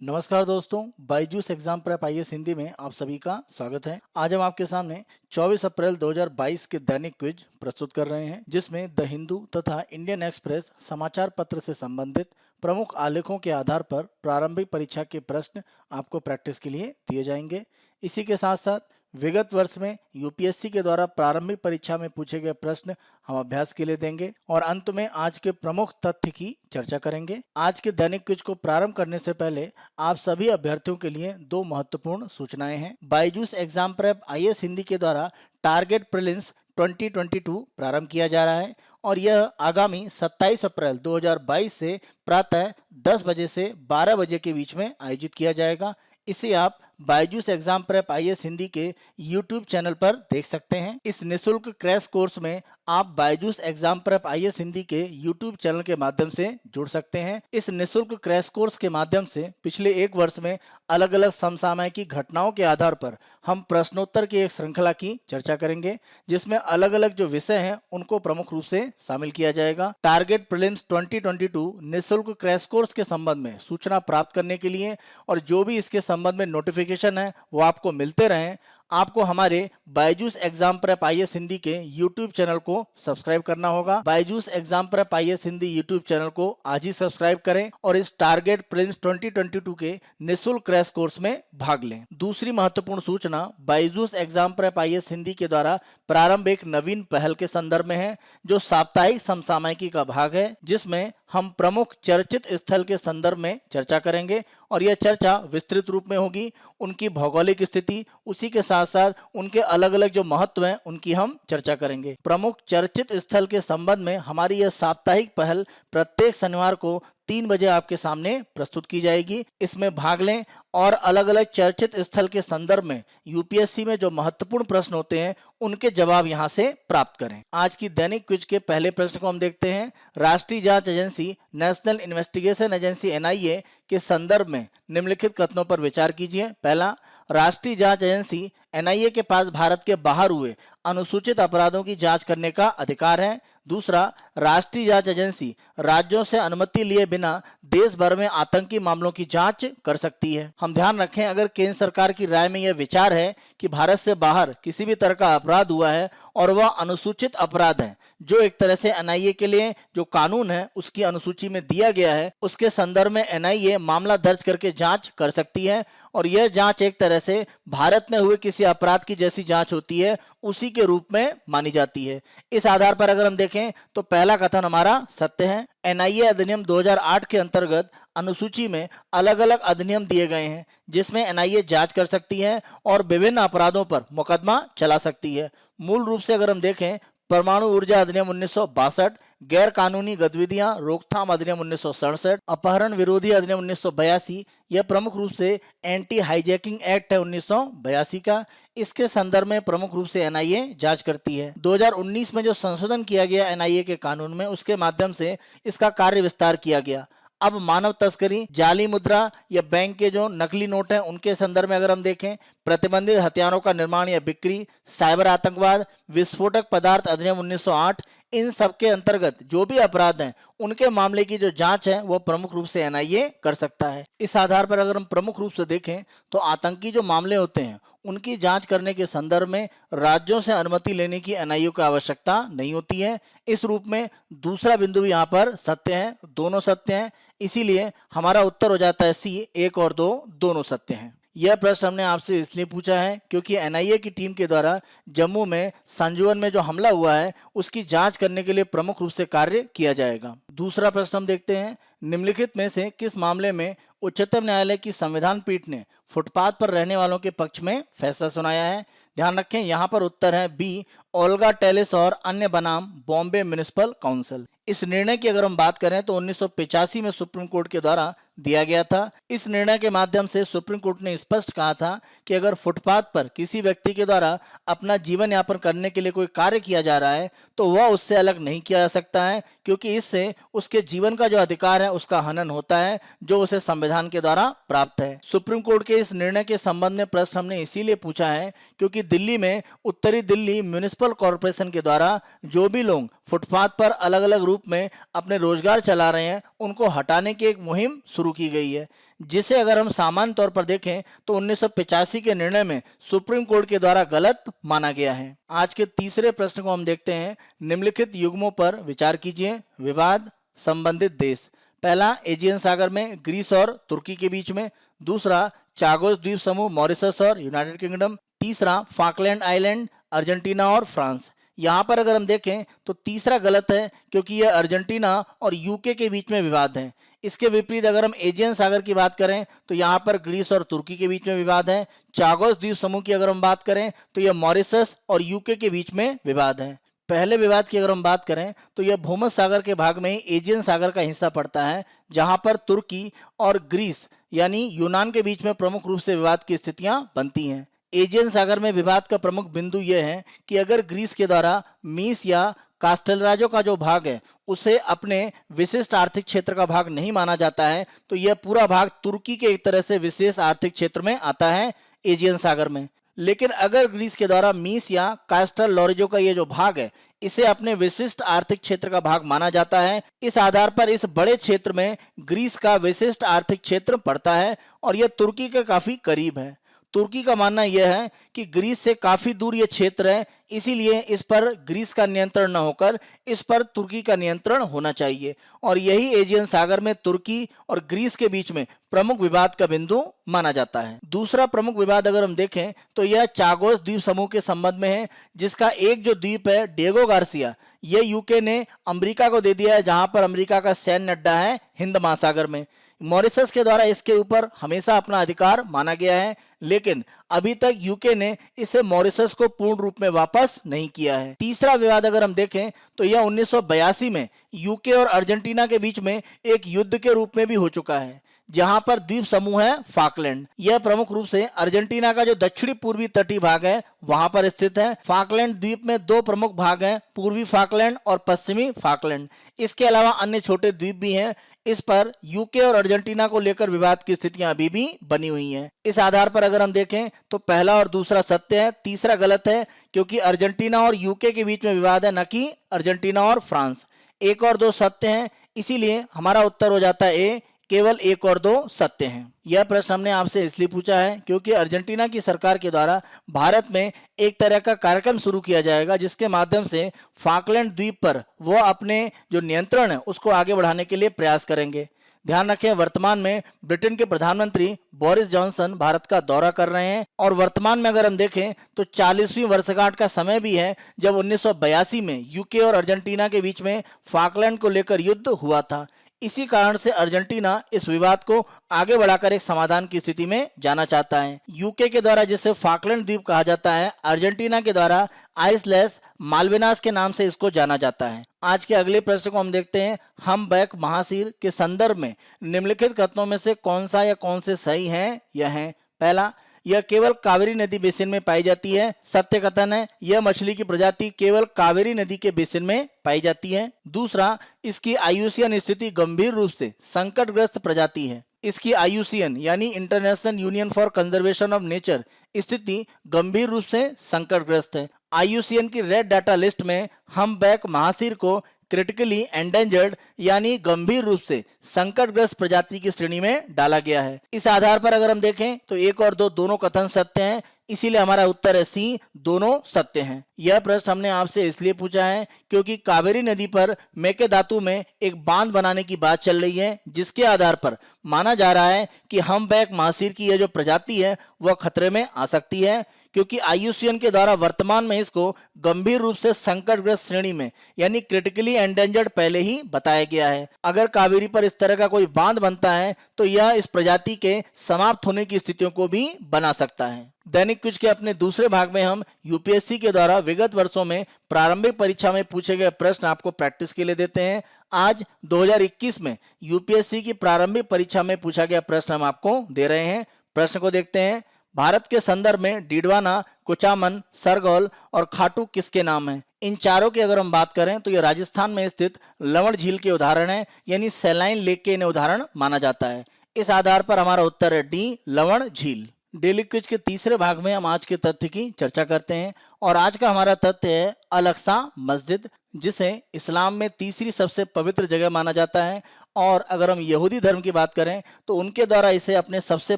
नमस्कार दोस्तों, Byju's exam prep IAS Hindi में आप सभी का स्वागत है। आज हम आपके सामने 24 अप्रैल 2022 के दैनिक क्विज प्रस्तुत कर रहे हैं, जिसमें द हिंदू तथा इंडियन एक्सप्रेस समाचार पत्र से संबंधित प्रमुख आलेखों के आधार पर प्रारंभिक परीक्षा के प्रश्न आपको प्रैक्टिस के लिए दिए जाएंगे। इसी के साथ साथ विगत वर्ष में यूपीएससी के द्वारा प्रारंभिक परीक्षा में पूछे गए प्रश्न हम अभ्यास के लिए देंगे और अंत में आज के प्रमुख तथ्य की चर्चा करेंगे। आज के दैनिक क्विज को प्रारंभ करने से पहले आप सभी अभ्यर्थियों के लिए दो महत्वपूर्ण सूचनाएं हैं। Byju's exam prep IAS Hindi के द्वारा टारगेट प्रीलिम्स 2022 प्रारंभ किया जा रहा है और यह आगामी 27 अप्रैल 2022 से प्रातः 10 बजे से 12 बजे के बीच में आयोजित किया जाएगा। इसे आप Byju's exam prep IAS Hindi के यूट्यूब चैनल पर देख सकते हैं। इस निःशुल्क क्रैश कोर्स में आप Byju's exam prep IAS Hindi के यूट्यूब चैनल के माध्यम से जुड़ सकते हैं। इस निःशुल्क क्रैश कोर्स के माध्यम से पिछले एक वर्ष में अलग अलग समसामयिक घटनाओं के आधार पर हम प्रश्नोत्तर की एक श्रृंखला की चर्चा करेंगे, जिसमें अलग अलग जो विषय हैं उनको प्रमुख रूप से शामिल किया जाएगा। टारगेट प्रीलिम्स 2022 निःशुल्क क्रैश कोर्स के संबंध में सूचना प्राप्त करने के लिए और जो भी इसके संबंध में नोटिफिकेशन है वो आपको मिलते रहें, आपको हमारे Byju's exam prep IAS Hindi के यूट्यूब चैनल को सब्सक्राइब करना होगा। Byju's exam prep IAS Hindi YouTube channel को आज ही सब्सक्राइब करें और इस टारगेट प्रीलिम्स 2022 के निःशुल्क क्रैश कोर्स में भाग लें। दूसरी महत्वपूर्ण सूचना Byju's exam prep IAS Hindi के द्वारा प्रारंभ एक नवीन पहल के संदर्भ में है, जो साप्ताहिक समसामयिकी का भाग है, जिसमें हम प्रमुख चर्चित स्थल के संदर्भ में चर्चा करेंगे और यह चर्चा विस्तृत रूप में होगी। उनकी भौगोलिक स्थिति, उसी के साथ साथ उनके अलग अलग जो महत्व हैं उनकी हम चर्चा करेंगे। प्रमुख चर्चित स्थल के संबंध में हमारी यह साप्ताहिक पहल प्रत्येक शनिवार को 3 बजे आपके सामने प्रस्तुत की जाएगी। इसमें भाग लें और अलग अलग चर्चित स्थल के संदर्भ में यूपीएससी में जो महत्वपूर्ण प्रश्न होते हैं उनके जवाब यहां से प्राप्त करें। आज की दैनिक क्विज के पहले प्रश्न को हम देखते हैं। राष्ट्रीय जांच agency national investigation agency NIA के संदर्भ में निम्नलिखित कथनों पर विचार कीजिए। पहला, राष्ट्रीय जांच एजेंसी एनआईए के पास भारत के बाहर हुए अनुसूचित अपराधों की जांच करने का अधिकार है। दूसरा, राष्ट्रीय जांच एजेंसी राज्यों से अनुमति लिए बिना देश भर में आतंकी मामलों की जांच कर सकती है। हम ध्यान रखें, अगर केंद्र सरकार की राय में यह विचार है कि भारत से बाहर किसी भी तरह का अपराध हुआ है और वह अनुसूचित अपराध है, जो एक तरह से एनआईए के लिए जो कानून है उसकी अनुसूची में दिया गया है, उसके संदर्भ में एनआईए मामला दर्ज करके जांच कर सकती है और यह जांच एक तरह से भारत में हुए किसी अपराध की जैसी जांच होती है उसी के रूप में मानी जाती है। इस आधार पर अगर हम देखें तो पहला कथन हमारा सत्य है। एनआईए अधिनियम 2008 के अंतर्गत अनुसूची में अलग अलग अधिनियम दिए गए हैं, जिसमें एनआईए जांच कर सकती है और विभिन्न अपराधों पर मुकदमा चला सकती है। मूल रूप से अगर हम देखें, परमाणु ऊर्जा अधिनियम 1962, गैर कानूनी गतिविधियां रोकथाम अधिनियम 1967, अपहरण विरोधी अधिनियम 1982, यह प्रमुख रूप से एंटी हाईजैकिंग एक्ट है 1982 का। इसके संदर्भ में प्रमुख रूप से एनआईए जांच करती है। 2019 में जो संशोधन किया गया एनआईए के कानून में, उसके माध्यम से इसका कार्य विस्तार किया गया। अब मानव तस्करी, जाली मुद्रा या बैंक के जो नकली नोट हैं उनके संदर्भ में अगर हम देखें, प्रतिबंधित हथियारों का निर्माण या बिक्री, साइबर आतंकवाद, विस्फोटक पदार्थ अधिनियम 1908, इन सब के अंतर्गत जो भी अपराध हैं उनके मामले की जो जांच है वो प्रमुख रूप से एनआईए कर सकता है। इस आधार पर अगर हम प्रमुख रूप से देखें तो आतंकी जो मामले होते हैं उनकी जांच करने के संदर्भ में राज्यों से अनुमति लेने की एनआईए को आवश्यकता नहीं होती है। इस रूप में दूसरा बिंदु भी यहाँ पर सत्य है, दोनों सत्य हैं, इसीलिए हमारा उत्तर हो जाता है सी, 1 और 2 दोनों सत्य हैं। यह प्रश्न हमने आपसे इसलिए पूछा है क्योंकि एनआईए की टीम के द्वारा जम्मू में संजुवन में जो हमला हुआ है उसकी जांच करने के लिए प्रमुख रूप से कार्य किया जाएगा। दूसरा प्रश्न हम देखते हैं, निम्नलिखित में से किस मामले में उच्चतम न्यायालय की संविधान पीठ ने फुटपाथ पर रहने वालों के पक्ष में फैसला सुनाया है? ध्यान रखें, यहाँ पर उत्तर है बी, ओल्गा टेलिस और अन्य बनाम बॉम्बे म्युनिसिपल काउंसिल। इस निर्णय की अगर हम बात करें तो 1985 में सुप्रीम कोर्ट के द्वारा दिया गया था। इस निर्णय के माध्यम से सुप्रीम कोर्ट ने स्पष्ट कहा था कि अगर फुटपाथ पर किसी व्यक्ति के द्वारा अपना जीवन यापन करने के लिए कोई कार्य किया जा रहा है तो वह उससे अलग नहीं किया जा सकता है, क्योंकि इससे उसके जीवन का जो अधिकार है उसका हनन होता है जो उसे संविधान के द्वारा प्राप्त है। सुप्रीम कोर्ट के इस निर्णय के संबंध में प्रश्न हमने इसीलिए पूछा है क्योंकि दिल्ली में उत्तरी दिल्ली म्युनिसिपल म्युनिसिपल कॉरपोरेशन के द्वारा जो भी लोग फुटपाथ पर अलग अलग रूप में अपने रोजगार चला रहे हैं उनको हटाने की एक मुहिम शुरू की गई है, जिसे अगर हम सामान्य तौर पर देखें तो 1985 के निर्णय में सुप्रीम कोर्ट के द्वारा गलत माना गया है। आज के तीसरे प्रश्न को हम देखते हैं। निम्नलिखित युग्मों पर विचार कीजिए। विवाद संबंधित देश। पहला, एजियन सागर में ग्रीस और तुर्की के बीच में। दूसरा, चागोस द्वीप समूह मॉरिशस और यूनाइटेड किंगडम। तीसरा, फाकलैंड आइलैंड अर्जेंटीना और फ्रांस। यहाँ पर अगर हम देखें तो तीसरा गलत है, क्योंकि यह अर्जेंटीना और यूके के बीच में विवाद है। इसके विपरीत अगर हम एजियन सागर की बात करें तो यहाँ पर ग्रीस और तुर्की के बीच में विवाद है। चागोस द्वीप समूह की अगर हम बात करें तो यह मॉरिशस और यूके के बीच में विवाद है। पहले विवाद की अगर हम बात करें तो यह भूमध्य सागर के भाग में ही एजियन सागर का हिस्सा पड़ता है, जहां पर तुर्की और ग्रीस यानी यूनान के बीच में प्रमुख रूप से विवाद की स्थितियां बनती हैं। एजियन सागर में विवाद का प्रमुख बिंदु यह है कि अगर ग्रीस के द्वारा मीस या कास्टेलराजो का जो भाग है उसे अपने विशिष्ट आर्थिक क्षेत्र का भाग नहीं माना जाता है, तो यह पूरा भाग तुर्की के एक तरह से विशेष आर्थिक क्षेत्र में आता है एजियन सागर में। लेकिन अगर ग्रीस के द्वारा मीस या कास्टल लॉरिजो का ये जो भाग है इसे अपने विशिष्ट आर्थिक क्षेत्र का भाग माना जाता है, इस आधार पर इस बड़े क्षेत्र में ग्रीस का विशिष्ट आर्थिक क्षेत्र पड़ता है और यह तुर्की के काफी करीब है। तुर्की का मानना यह है कि ग्रीस से काफी दूर यह क्षेत्र है, इसीलिए इस पर ग्रीस का नियंत्रण न होकर इस पर तुर्की का नियंत्रण होना चाहिए, और यही एजियन सागर में तुर्की और ग्रीस के बीच में प्रमुख विवाद का बिंदु माना जाता है। दूसरा प्रमुख विवाद अगर हम देखें तो यह चागोस द्वीप समूह के संबंध में है, जिसका एक जो द्वीप है डिएगो गार्सिया, ये यूके ने अमेरिका को दे दिया है, जहां पर अमेरिका का सैन्य अड्डा है हिंद महासागर में। मॉरिशस के द्वारा इसके ऊपर हमेशा अपना अधिकार माना गया है, लेकिन अभी तक यूके ने इसे मॉरिशस को पूर्ण रूप में वापस नहीं किया है। तीसरा विवाद अगर हम देखें तो यह 1982 में यूके और अर्जेंटीना के बीच में एक युद्ध के रूप में भी हो चुका है, जहां पर द्वीप समूह है फाकलैंड। यह प्रमुख रूप से अर्जेंटीना का जो दक्षिणी पूर्वी तटीय भाग है वहां पर स्थित है। फाकलैंड द्वीप में दो प्रमुख भाग हैं, पूर्वी फाकलैंड और पश्चिमी फाकलैंड। इसके अलावा अन्य छोटे द्वीप भी हैं। इस पर यूके और अर्जेंटीना को लेकर विवाद की स्थितियां अभी भी बनी हुई हैं। इस आधार पर अगर हम देखें तो पहला और दूसरा सत्य है, तीसरा गलत है, क्योंकि अर्जेंटीना और यूके के बीच में विवाद है, न कि अर्जेंटीना और फ्रांस। एक और दो सत्य हैं, इसीलिए हमारा उत्तर हो जाता है ए, केवल एक और दो सत्य हैं। यह प्रश्न हमने आपसे इसलिए पूछा है क्योंकि अर्जेंटीना की सरकार के द्वारा भारत में एक तरह का कार्यक्रम शुरू किया जाएगा, जिसके माध्यम से फाकलैंड द्वीप पर वो अपने जो नियंत्रण है उसको आगे बढ़ाने के लिए प्रयास करेंगे। ध्यान रखें, वर्तमान में ब्रिटेन के प्रधानमंत्री बोरिस जॉनसन भारत का दौरा कर रहे हैं, और वर्तमान में अगर हम देखें तो 40वीं वर्षगांठ का समय भी है जब 1982 में यूके और अर्जेंटीना के बीच में फाकलैंड को लेकर युद्ध हुआ था। इसी कारण से अर्जेंटीना इस विवाद को आगे बढ़ाकर एक समाधान की स्थिति में जाना चाहता है। यूके के द्वारा जिसे फाकलैंड द्वीप कहा जाता है, अर्जेंटीना के द्वारा आइसलैंड्स माल्विनास के नाम से इसको जाना जाता है। आज के अगले प्रश्न को हम देखते हैं। हम्बैक महासीर के संदर्भ में निम्नलिखित कथनों में से कौन सा या कौन से सही हैं? यह है, पहला, यह केवल कावेरी नदी बेसिन में पाई जाती है। सत्य कथन है, यह मछली की प्रजाति केवल कावेरी नदी के बेसिन में पाई जाती है। दूसरा, इसकी आयुसीएन स्थिति गंभीर रूप से संकटग्रस्त प्रजाति है। इसकी आयुसीएन यानी international union for conservation of nature स्थिति गंभीर रूप से संकटग्रस्त है। आयुसीएन की रेड डाटा लिस्ट में हम्बैक महासीर को क्रिटिकली एंडेंजर्ड यानी गंभीर रूप से संकटग्रस्त प्रजाति की श्रेणी में डाला गया है। इस आधार पर अगर हम देखें तो एक और दो दोनों कथन सत्य हैं, इसीलिए हमारा उत्तर है सी, दोनों सत्य हैं। यह प्रश्न हमने आपसे इसलिए पूछा है क्योंकि कावेरी नदी पर मेकेदातु में एक बांध बनाने की बात चल रही है, जिसके आधार पर माना जा रहा है कि हम्बैक महासीर की यह जो प्रजाति है वह खतरे में आ सकती है, क्योंकि आईयूसीएन के द्वारा वर्तमान में इसको गंभीर रूप से संकटग्रस्त श्रेणी में यानी क्रिटिकली एंडेंजर्ड पहले ही बताया गया है। अगर कावेरी पर इस तरह का कोई बांध बनता है तो यह इस प्रजाति के समाप्त होने की स्थितियों को भी बना सकता है। दैनिक क्विज के अपने दूसरे भाग में हम यूपीएससी के द्वारा विगत वर्षों में प्रारंभिक परीक्षा में पूछे गए प्रश्न आपको प्रैक्टिस के लिए देते हैं। आज 2021 में यूपीएससी की प्रारंभिक परीक्षा में पूछा गया प्रश्न हम आपको दे रहे हैं। प्रश्न को देखते हैं। भारत के संदर्भ में डीडवाना, कुचामन, सरगोल और खाटू किसके नाम हैं? इन चारों की अगर हम बात करें तो ये राजस्थान में स्थित लवण झील के उदाहरण है, यानी सैलाइन लेक के इन्हें उदाहरण माना जाता है। इस आधार पर हमारा उत्तर है डी, लवण झील। डेली क्विज के तीसरे भाग में हम आज के तथ्य की चर्चा करते हैं और आज का हमारा तथ्य है अल अक्सा मस्जिद, जिसे इस्लाम में तीसरी सबसे पवित्र जगह माना जाता है। और अगर हम यहूदी धर्म की बात करें तो उनके द्वारा इसे अपने सबसे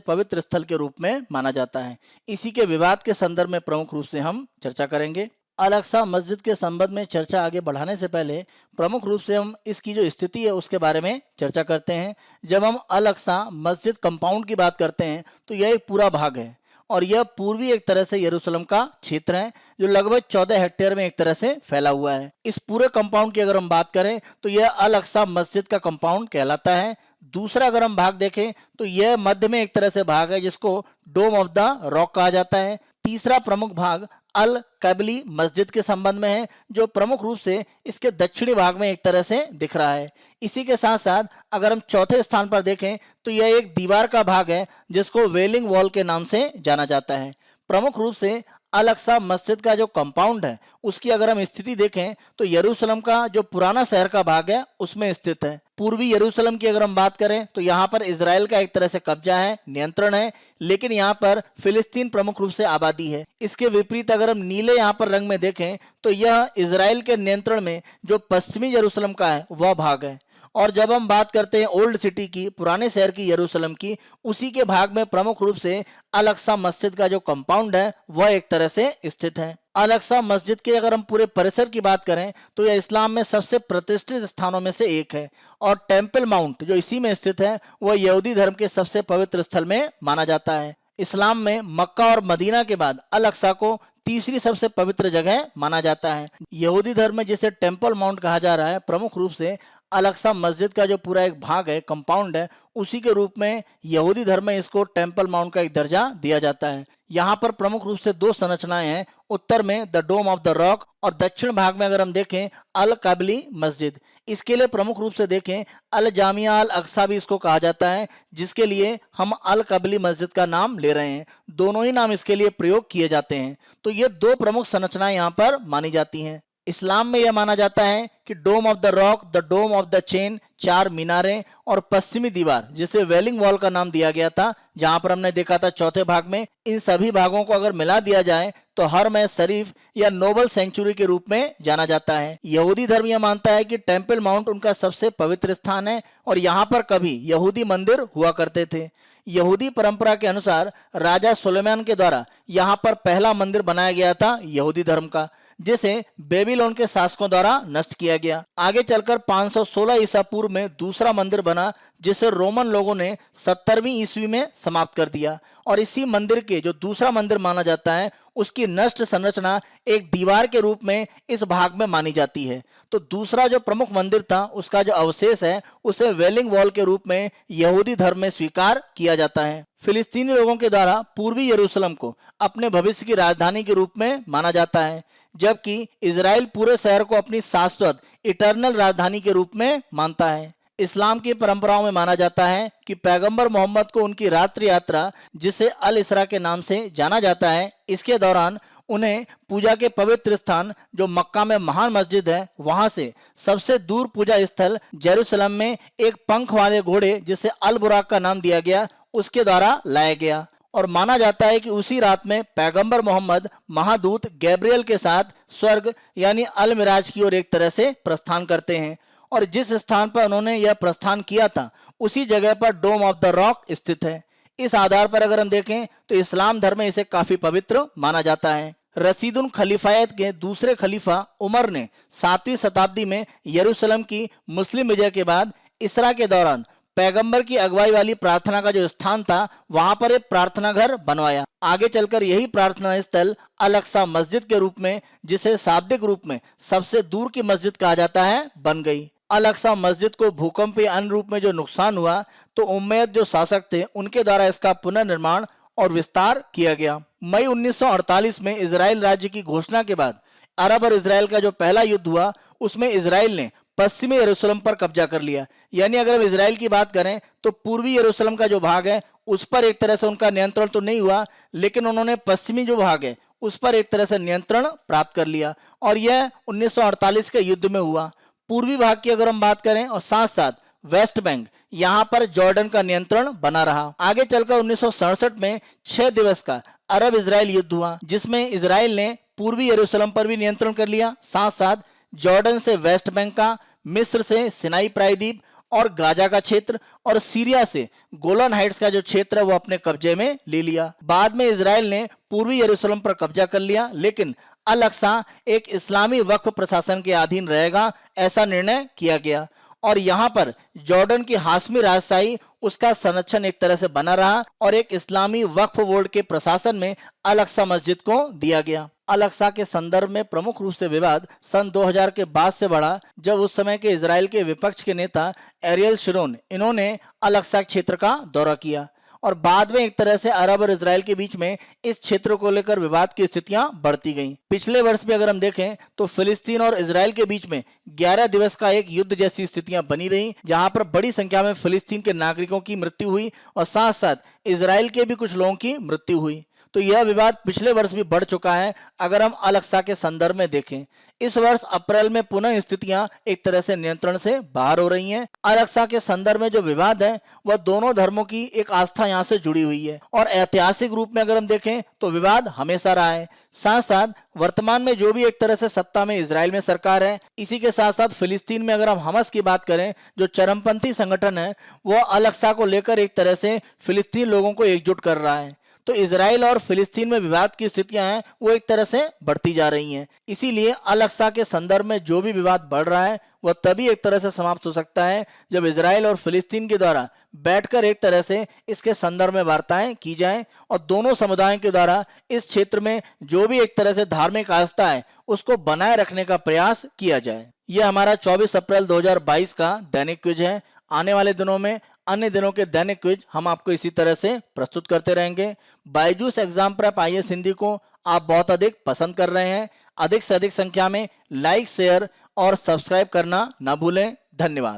पवित्र स्थल के रूप में माना जाता है। इसी के विवाद के संदर्भ में प्रमुख रूप से हम चर्चा करेंगे। अल अक्सा मस्जिद के संबंध में चर्चा आगे बढ़ाने से पहले प्रमुख रूप से हम इसकी जो स्थिति है उसके बारे में चर्चा करते हैं। जब हम अल अक्सा मस्जिद कंपाउंड की बात करते हैं तो यह एक पूरा भाग है और यह पूर्वी एक तरह से यरूशलेम का क्षेत्र है जो लगभग 14 हेक्टेयर में एक तरह से फैला हुआ है। इस पूरे कंपाउंड की अगर हम बात करें तो यह अल अक्सा मस्जिद का कंपाउंड कहलाता है। दूसरा अगर हम भाग देखें तो यह मध्य में एक तरह से भाग है जिसको डोम ऑफ द रॉक कहा जाता है। तीसरा प्रमुख भाग अल कबली मस्जिद के संबंध में है जो प्रमुख रूप से इसके दक्षिणी भाग में एक तरह से दिख रहा है। इसी के साथ साथ अगर हम चौथे स्थान पर देखें तो यह एक दीवार का भाग है जिसको वेलिंग वॉल के नाम से जाना जाता है। प्रमुख रूप से अल अक्सा मस्जिद का जो कंपाउंड है उसकी अगर हम स्थिति देखें तो यरूशलेम का जो पुराना शहर का भाग है उसमें स्थित है। पूर्वी यरूशलेम की अगर हम बात करें तो यहाँ पर इजराइल का एक तरह से कब्जा है, नियंत्रण है, लेकिन यहाँ पर फिलिस्तीन प्रमुख रूप से आबादी है। इसके विपरीत अगर हम नीले यहाँ पर रंग में देखें तो यह इजराइल के नियंत्रण में जो पश्चिमी यरूशलेम का है वह भाग है। और जब हम बात करते हैं ओल्ड सिटी की, पुराने शहर की, यरूशलेम की, उसी के भाग में प्रमुख रूप से अल अक्सा मस्जिद का जो कंपाउंड है वह एक तरह से स्थित है। अल अक्सा मस्जिद के अगर हम पूरे परिसर की बात करें तो यह इस्लाम में सबसे प्रतिष्ठित स्थानों में से एक है और टेम्पल माउंट जो इसी में स्थित है वह यहूदी धर्म के सबसे पवित्र स्थल में माना जाता है। इस्लाम में मक्का और मदीना के बाद अल अक्सा को तीसरी सबसे पवित्र जगह माना जाता है। यहूदी धर्म में जिसे टेम्पल माउंट कहा जा रहा है, प्रमुख रूप से अल अक्सा मस्जिद का जो पूरा एक भाग है, कंपाउंड है, उसी के रूप में यहूदी धर्म में इसको टेम्पल माउंट का एक दर्जा दिया जाता है। यहाँ पर प्रमुख रूप से दो संरचनाएं हैं, उत्तर में the Dome of the Rock और दक्षिण भाग में अगर हम देखें अल काबली मस्जिद। इसके लिए प्रमुख रूप से देखें अल जामिया अल अक्सा भी इसको कहा जाता है, जिसके लिए हम अल काबली मस्जिद का नाम ले रहे हैं। दोनों ही नाम इसके लिए प्रयोग किए जाते हैं। तो ये दो प्रमुख संरचनाएं यहाँ पर मानी जाती हैं। इस्लाम में यह माना जाता है कि Dome of the Rock, the Dome of the Chain, 4 मीनारें और पश्चिमी दीवार जिसे वेलिंग वॉल का नाम दिया गया था, जहां पर हमने देखा था चौथे भाग में, इन सभी भागों को अगर मिला दिया जाए तो हरम ए शरीफ या नोबल सेंचुरी के रूप में जाना जाता है। यहूदी धर्म यह मानता है कि टेम्पल माउंट उनका सबसे पवित्र स्थान है और यहाँ पर कभी यहूदी मंदिर हुआ करते थे। यहूदी परंपरा के अनुसार राजा सुलेमान के द्वारा यहाँ पर पहला मंदिर बनाया गया था यहूदी धर्म का, जिसे बेबीलोन के शासकों द्वारा नष्ट किया गया। आगे चलकर 516 ईसा पूर्व में दूसरा मंदिर बना जिसे रोमन लोगों ने 70वीं ईस्वी में समाप्त कर दिया और इसी मंदिर के जो दूसरा मंदिर माना जाता है उसकी नष्ट संरचना एक दीवार के रूप में इस भाग में मानी जाती है। तो दूसरा जो प्रमुख मंदिर था उसका जो अवशेष है उसे वेलिंग वॉल के रूप में यहूदी धर्म में स्वीकार किया जाता है। फिलिस्तीनी लोगों के द्वारा पूर्वी यरूशलेम को अपने भविष्य की राजधानी के रूप में माना जाता है, जबकि इजराइल पूरे शहर को अपनी शाश्वत इटर्नल राजधानी के रूप में मानता है। इस्लाम की परंपराओं में माना जाता है कि पैगंबर मोहम्मद को उनकी रात्रि यात्रा जिसे अल इसरा के नाम से जाना जाता है, इसके दौरान उन्हें पूजा के पवित्र स्थान जो मक्का में महान मस्जिद है वहां से सबसे दूर पूजा स्थल जेरूसलम में एक पंख वाले घोड़े जिसे अल बुराक का नाम दिया गया उसके द्वारा लाया गया। और माना जाता है कि उसी रात में पैगंबर मोहम्मद महादूत गैब्रियल के साथ स्वर्ग यानी अल मिराज की ओर एक तरह से प्रस्थान करते हैं और जिस स्थान पर उन्होंने यह प्रस्थान किया था उसी जगह पर डोम ऑफ द रॉक स्थित है। इस आधार पर अगर हम देखें तो इस्लाम धर्म में इसे काफी पवित्र माना जाता है। रशीदुल खलीफायत के दूसरे खलीफा उमर ने 7वीं शताब्दी में यरूशलेम की मुस्लिम विजय के बाद इसरा के दौरान पैगंबर की अगुवाई वाली प्रार्थना का जो स्थान था वहां पर एक प्रार्थना घर बनवाया। आगे चलकर यही प्रार्थना स्थल अल अक्सा मस्जिद के रूप में, जिसे शाब्दिक रूप में सबसे दूर की मस्जिद कहा जाता है, बन गई। अल अक्सा मस्जिद को भूकंप या अन्य रूप में जो नुकसान हुआ तो उम्मयद जो शासक थे उनके द्वारा इसका पुनर्निर्माण और विस्तार किया गया। मई 1948 में इजराइल राज्य की घोषणा के बाद अरब और इजराइल का जो पहला युद्ध हुआ उसमें इजराइल ने पश्चिमी यरूशलेम पर कब्जा कर लिया। यानी अगर हम इजराइल की बात करें तो पूर्वी यरूशलेम का जो भाग है उस पर एक तरह से उनका नियंत्रण तो नहीं हुआ, लेकिन उन्होंने पश्चिमी जो भाग है उस पर एक तरह से नियंत्रण प्राप्त कर लिया और यह 1948 के युद्ध में हुआ। पूर्वी भाग की अगर हम बात करें और साथ साथ वेस्ट बैंक, यहाँ पर जॉर्डन का नियंत्रण बना रहा। आगे चलकर 1967 में 6 दिवस का अरब इजराइल युद्ध हुआ, जिसमें इजराइल ने पूर्वी यरूशलेम पर भी नियंत्रण कर लिया, साथ साथ जॉर्डन से वेस्ट बैंक का, मिस्र से सिनाई प्रायद्वीप और गाजा का क्षेत्र और सीरिया से गोलन हाइट्स का जो क्षेत्र है वो अपने कब्जे में ले लिया। बाद में इजराइल ने पूर्वी यरूशलेम पर कब्जा कर लिया, लेकिन अल अक्सा एक इस्लामी वक्फ प्रशासन के अधीन रहेगा, ऐसा निर्णय किया गया और यहाँ पर जॉर्डन की हाशमी राजशाही उसका संरक्षण एक तरह से बना रहा और एक इस्लामी वक्फ बोर्ड के प्रशासन में अल अक्सा मस्जिद को दिया गया। अल अक्सा के संदर्भ में प्रमुख रूप से विवाद सन 2000 के बाद से बढ़ा, जब उस समय के इजराइल के विपक्ष के नेता एरियल शरोन इन्होंने अल अक्सा क्षेत्र का दौरा किया और बाद में एक तरह से अरब और इजराइल के बीच में इस क्षेत्र को लेकर विवाद की स्थितियां बढ़ती गईं। पिछले वर्ष भी अगर हम देखें तो फिलिस्तीन और इजराइल के बीच में 11 दिवस का एक युद्ध जैसी स्थितियां बनी रही, जहां पर बड़ी संख्या में फिलिस्तीन के नागरिकों की मृत्यु हुई और साथ साथ इजराइल के भी कुछ लोगों की मृत्यु हुई। तो यह विवाद पिछले वर्ष भी बढ़ चुका है अगर हम अल अक्सा के संदर्भ में देखें। इस वर्ष अप्रैल में पुनः स्थितियां एक तरह से नियंत्रण से बाहर हो रही हैं। अल अक्सा के संदर्भ में जो विवाद है वह दोनों धर्मों की एक आस्था यहां से जुड़ी हुई है और ऐतिहासिक रूप में अगर हम देखें तो विवाद हमेशा रहा है। साथ साथ वर्तमान में जो भी एक तरह से सत्ता में इजराइल में सरकार है, इसी के साथ साथ फिलिस्तीन में अगर हम हमास की बात करें, जो चरमपंथी संगठन है, वो अल अक्सा को लेकर एक तरह से फिलिस्तीन लोगों को एकजुट कर रहा है। तो इजराइल और फिलिस्तीन में विवाद की स्थितियां हैं वो एक तरह से बढ़ती जा रही हैं। इसीलिए अल अक्सा के संदर्भ में जो भी विवाद बढ़ रहा है वह तभी एक तरह से समाप्त हो सकता है जब इजराइल और फिलिस्तीन के द्वारा बैठकर एक तरह से इसके संदर्भ में वार्ताएं की जाएं और दोनों समुदायों के द्वारा इस क्षेत्र में जो भी एक तरह से धार्मिक आस्था है उसको बनाए रखने का प्रयास किया जाए। यह हमारा 24 अप्रैल 2022 का दैनिक क्विज है। आने वाले दिनों में अन्य दिनों के दैनिक क्विज हम आपको इसी तरह से प्रस्तुत करते रहेंगे। Byju's exam prep IAS Hindi को आप बहुत अधिक पसंद कर रहे हैं। अधिक से अधिक संख्या में लाइक, शेयर और सब्सक्राइब करना ना भूलें। धन्यवाद।